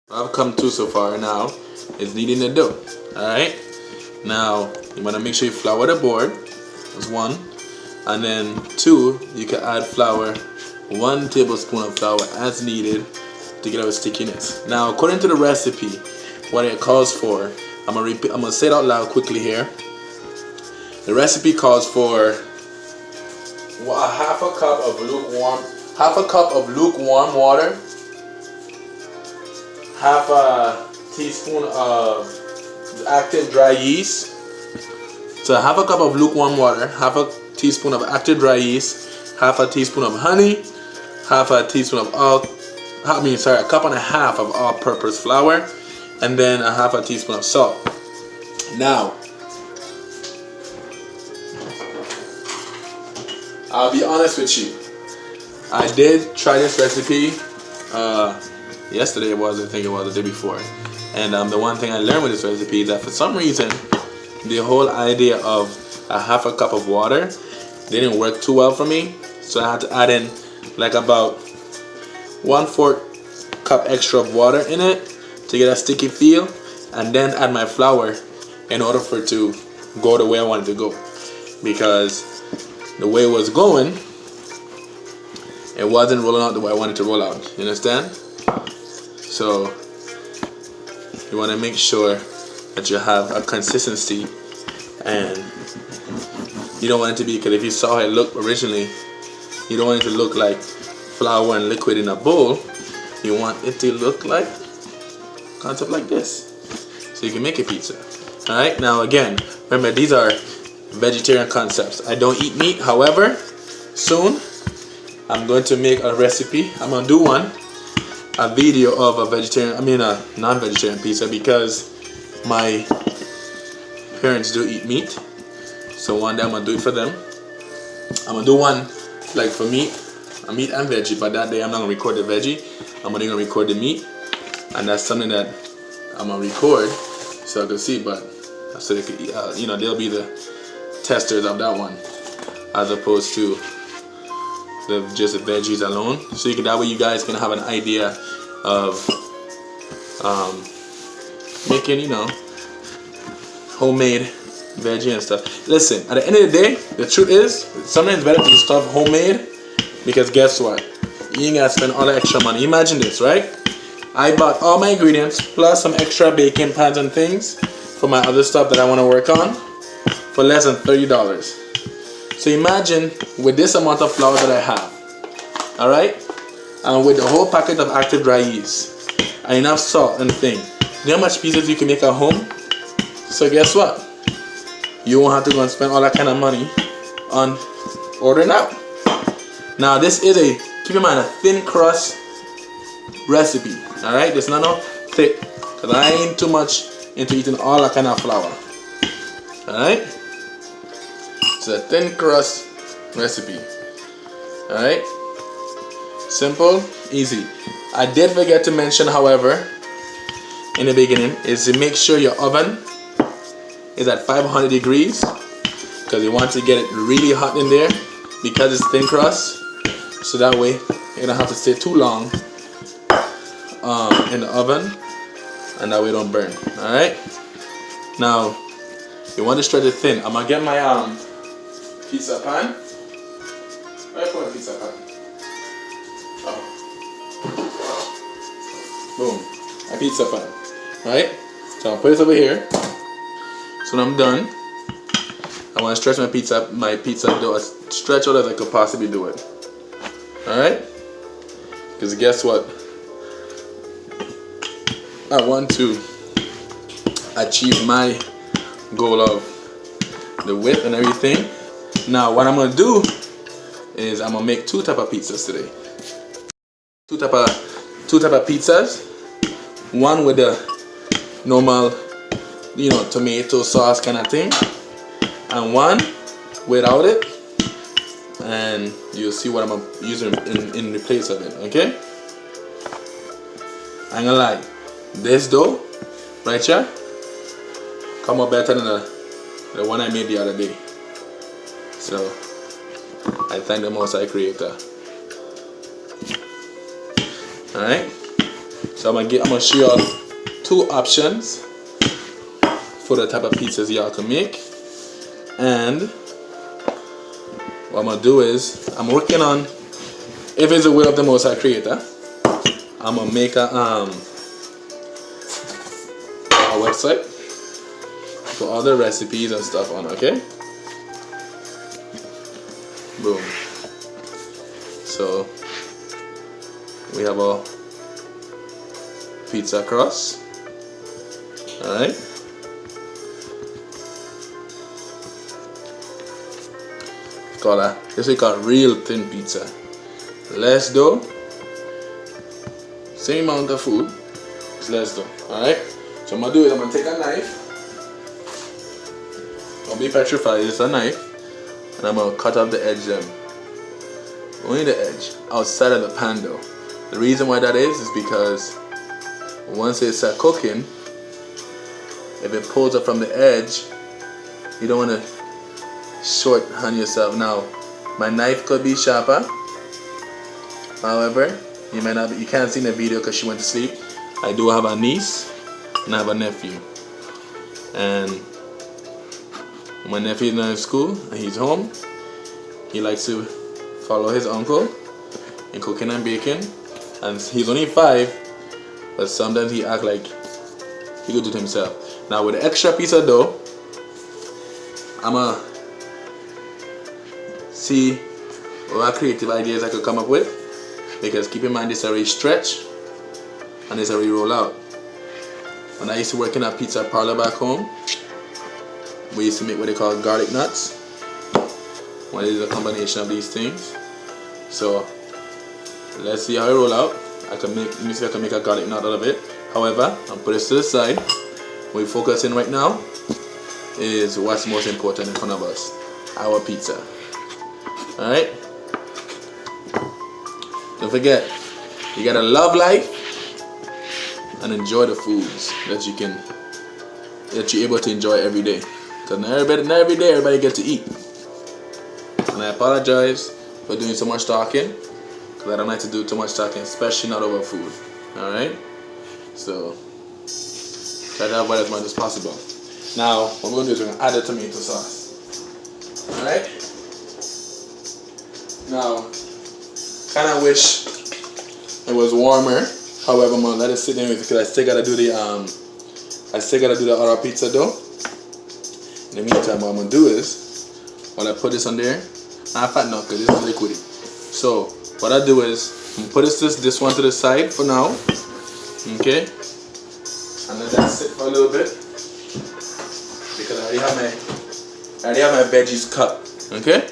I've come to so far now is kneading the dough. Alright, now you want to make sure you flour the board. That's one. And then two, you can add flour, 1 tablespoon of flour as needed to get out stickiness. Now according to the recipe, what it calls for, I'm gonna say it out loud quickly here. The recipe calls for half a cup of lukewarm water, half a teaspoon of active dry yeast. So half a cup of lukewarm water, half a teaspoon of active dry yeast, half a teaspoon of honey, half a teaspoon of a cup and a half of all-purpose flour, and then a half a teaspoon of salt. Now, I'll be honest with you. I did try this recipe yesterday. I think it was the day before. And the one thing I learned with this recipe is that for some reason, the whole idea of a half a cup of water didn't work too well for me. So I had to add in like about 1/4 cup extra of water in it to get a sticky feel, and then add my flour in order for it to go the way I wanted to go. Because the way it was going, it wasn't rolling out the way I wanted to roll out. You understand? So you want to make sure that you have a consistency, and you don't want it to be, because if you saw how it looked originally, you don't want it to look like flour and liquid in a bowl. You want it to look like concept like this, so you can make a pizza. Alright, now again, remember these are vegetarian concepts. I don't eat meat. However, soon I'm going to make a recipe. I'm going to do a video of a non-vegetarian pizza, because my parents do eat meat. So one day I'm going to do it for them. I'm going to do one like for meat and veggie, but that day I'm not going to record the veggie. I'm only going to record the meat, and that's something that I'm going to record so I can see, but so they could, they'll be the testers of that one, as opposed to just the veggies alone. So that way you guys can have an idea of making, homemade veggie and stuff. Listen, at the end of the day, the truth is, sometimes it's better to do stuff homemade, because guess what? You ain't gotta spend all the extra money. Imagine this, right? I bought all my ingredients plus some extra baking pans and things for my other stuff that I want to work on for less than $30. So imagine with this amount of flour that I have, alright, and with the whole packet of active dry yeast and enough salt and thing, you know how much pizzas you can make at home? So guess what? You won't have to go and spend all that kind of money on ordering out. Now this is keep in mind, a thin crust recipe. Alright, it's not no thick, because I ain't too much into eating all that kind of flour. Alright, it's a thin crust recipe. Alright, simple, easy. I did forget to mention, however, in the beginning, is to make sure your oven is at 500 degrees, because you want to get it really hot in there, because it's thin crust. So that way you don't have to stay too long in the oven, and that way it don't burn. Alright, now you want to stretch it thin. I'm gonna get my pizza pan. Where I put my pizza pan? Oh. Boom, my pizza pan. Alright, so I'll put it over here. So when I'm done, I want to stretch my pizza dough as stretch out as I could possibly do it. Alright? Because guess what? I want to achieve my goal of the width and everything. Now what I'm going to do is I'm going to make two type of pizzas today. Two type of pizzas. One with the normal, tomato sauce kind of thing. And one without it. And you'll see what I'm using in the place of it, okay? I ain't gonna lie, this dough right here come out better than the one I made the other day. So I thank the Most High Creator. Alright, So I'm gonna show y'all two options for the type of pizzas y'all can make. And what I'm gonna do is I'm working on, if it's the will of the Most High Creator, I'm gonna make a website for all the recipes and stuff on, okay? Boom. So we have our pizza crust. Alright. This we call real thin pizza. Less dough, same amount of food, it's less dough. Alright? So I'm gonna do is I'm gonna take a knife. Don't be petrified, it's a knife. And I'm gonna cut off the edge them. Only the edge, outside of the pan though. The reason why that is because once it starts cooking, if it pulls up from the edge, you don't wanna shorthand yourself. Now, my knife could be sharper. However, you can't see in the video because she went to sleep. I do have a niece and I have a nephew. And when my nephew is not in school and he's home, he likes to follow his uncle in cooking and baking. And he's only 5, but sometimes he act like he could do it himself. Now with the extra piece of dough, I'ma see what creative ideas I could come up with, because keep in mind this already stretch and this already roll out. When I used to work in a pizza parlor back home, we used to make what they call garlic nuts. What is a combination of these things. So let's see how it roll out. Let me see if I can make a garlic nut out of it. However, I'll put this to the side. What we're focusing right now is what's most important in front of us, our pizza. Alright? Don't forget, you gotta love life and enjoy the foods that you're able to enjoy every day. Because not every day everybody gets to eat. And I apologize for doing so much talking, because I don't like to do too much talking, especially not over food. Alright? So try to avoid as much as possible. Now, what we're going to do is we're going to add the tomato sauce. Alright? Now, kind of wish it was warmer. However, I'm going to let it sit there because I still got to do the other pizza dough. In the meantime, what I'm going to do is, while I put this on there, not fat enough because this is liquidy. So, what I do is, I'm going to put this one to the side for now. Okay? And let that sit for a little bit. Because I already have my veggies cut. Okay?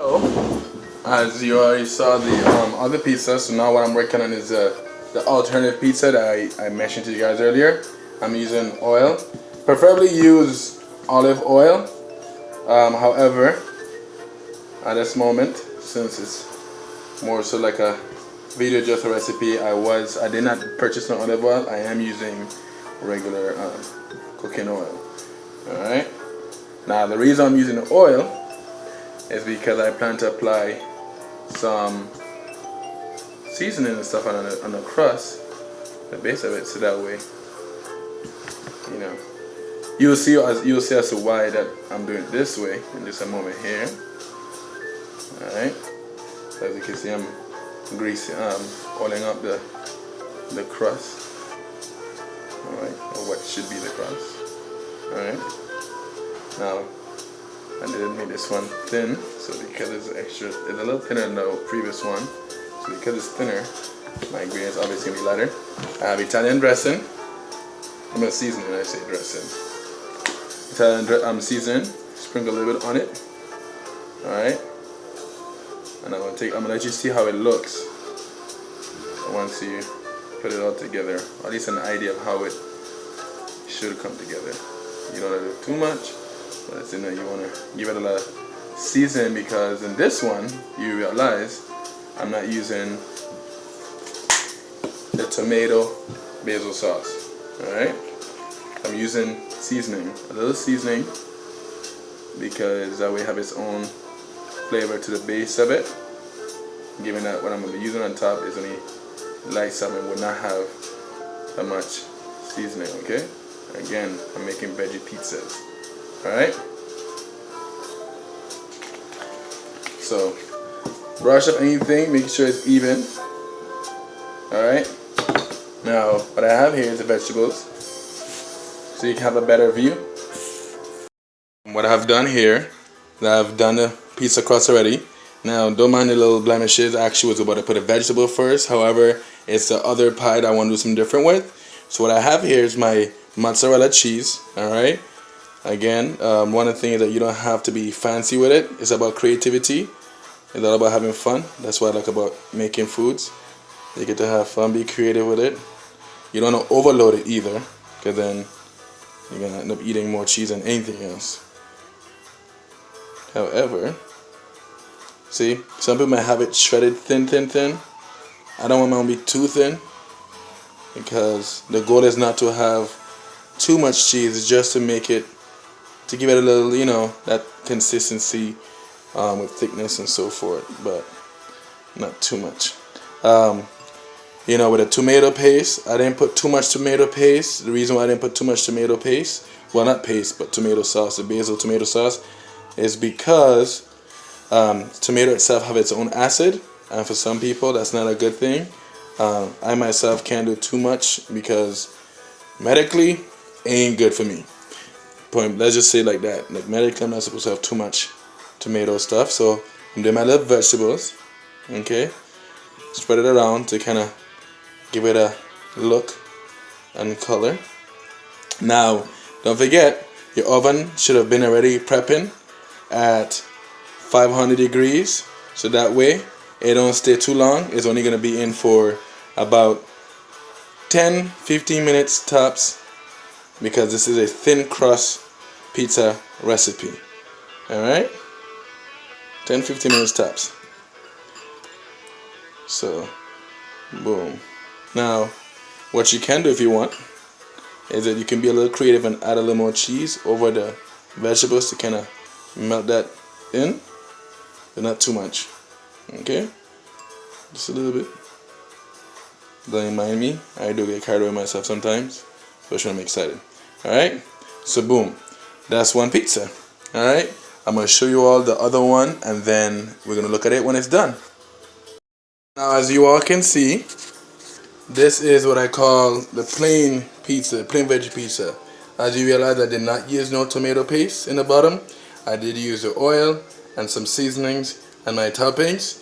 So, as you already saw the other pizza, so now what I'm working on is the alternative pizza that I mentioned to you guys earlier. I'm using oil. Preferably use olive oil. However, at this moment, since it's more so like a video just a recipe, I did not purchase an olive oil. I am using regular cooking oil. Alright. Now the reason I'm using the oil is because I plan to apply some seasoning and stuff on the crust, the base of it, so that way, you know, you'll see as to why that I'm doing it this way in just a moment here. Alright. So as you can see, I'm oiling up the crust. Alright, or what should be the crust. Alright. Now, I did make this one thin, so because it's a little thinner than the previous one. So because it's thinner, my ingredients obviously gonna be lighter. I have Italian dressing. I'm gonna season it when I say dressing. Italian seasoning, sprinkle a little bit on it. Alright. And I'm gonna let you see how it looks once you put it all together, or at least an idea of how it should come together. You don't want to do too much, but you want to give it a lot of seasoning, because in this one you realize I'm not using the tomato basil sauce. Alright, I'm using seasoning, a little seasoning, because that way have its own flavor to the base of it, given that what I'm going to be using on top is only light salmon would not have that much seasoning. Okay, again, I'm making veggie pizzas. All right, so brush up anything, make sure it's even. All right, now what I have here is the vegetables, so you can have a better view. What I've done here, I've done the pizza crust already. Now, don't mind the little blemishes. I actually was about to put a vegetable first. However, it's the other pie that I want to do something different with. So what I have here is my mozzarella cheese. Alright. Again, one of the things that you don't have to be fancy with it. It's about creativity. It's all about having fun. That's what I like about making foods. You get to have fun, be creative with it. You don't want to overload it either, because then you're going to end up eating more cheese than anything else. However, see, some people might have it shredded thin. I don't want mine to be too thin, because the goal is not to have too much cheese. It's just to make it, to give it a little, you know, that consistency with thickness and so forth, but not too much. You know, with a tomato paste, I didn't put too much tomato paste. The reason why I didn't put too much tomato paste, well, not paste, but tomato sauce, the basil tomato sauce, is because tomato itself have its own acid, and for some people that's not a good thing. I myself can't do too much because medically it ain't good for me. Let's just say it like that. Like medically, I'm not supposed to have too much tomato stuff. So I'm doing my little vegetables. Okay, spread it around to kind of give it a look and color. Now, don't forget, your oven should have been already prepping at 500 degrees, so that way it don't stay too long. It's only going to be in for about 10-15 minutes tops, because this is a thin crust pizza recipe. Alright, 10-15 minutes tops. So boom. Now what you can do if you want is that you can be a little creative and add a little more cheese over the vegetables to kind of melt that in, but not too much. Okay, just a little bit. Don't mind me, I do get carried away myself sometimes, especially when I'm excited. Alright, so boom, that's one pizza. Alright, I'm going to show you all the other one, and then we're going to look at it when it's done. Now, as you all can see, this is what I call the plain pizza, plain veggie pizza. As you realize, I did not use no tomato paste in the bottom. I did use the oil and some seasonings and my toppings.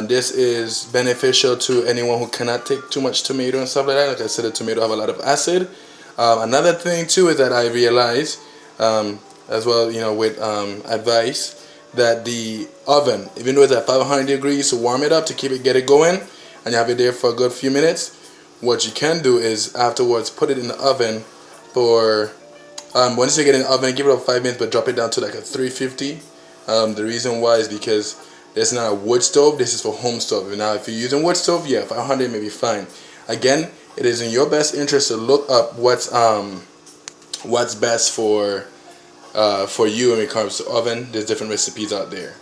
This is beneficial to anyone who cannot take too much tomato and stuff like that. Like I said, the tomato have a lot of acid. Another thing too is that I realized, as well, you know, with advice, that the oven, even though it's at 500 degrees, to warm it up to get it going, and you have it there for a good few minutes. What you can do is afterwards put it in the oven for once you get in the oven, give it about 5 minutes, but drop it down to like a 350. The reason why is because it's not a wood stove. This is for home stove. Now, if you're using wood stove, yeah, 500 may be fine. Again, it is in your best interest to look up what's best for you when it comes to oven. There's different recipes out there.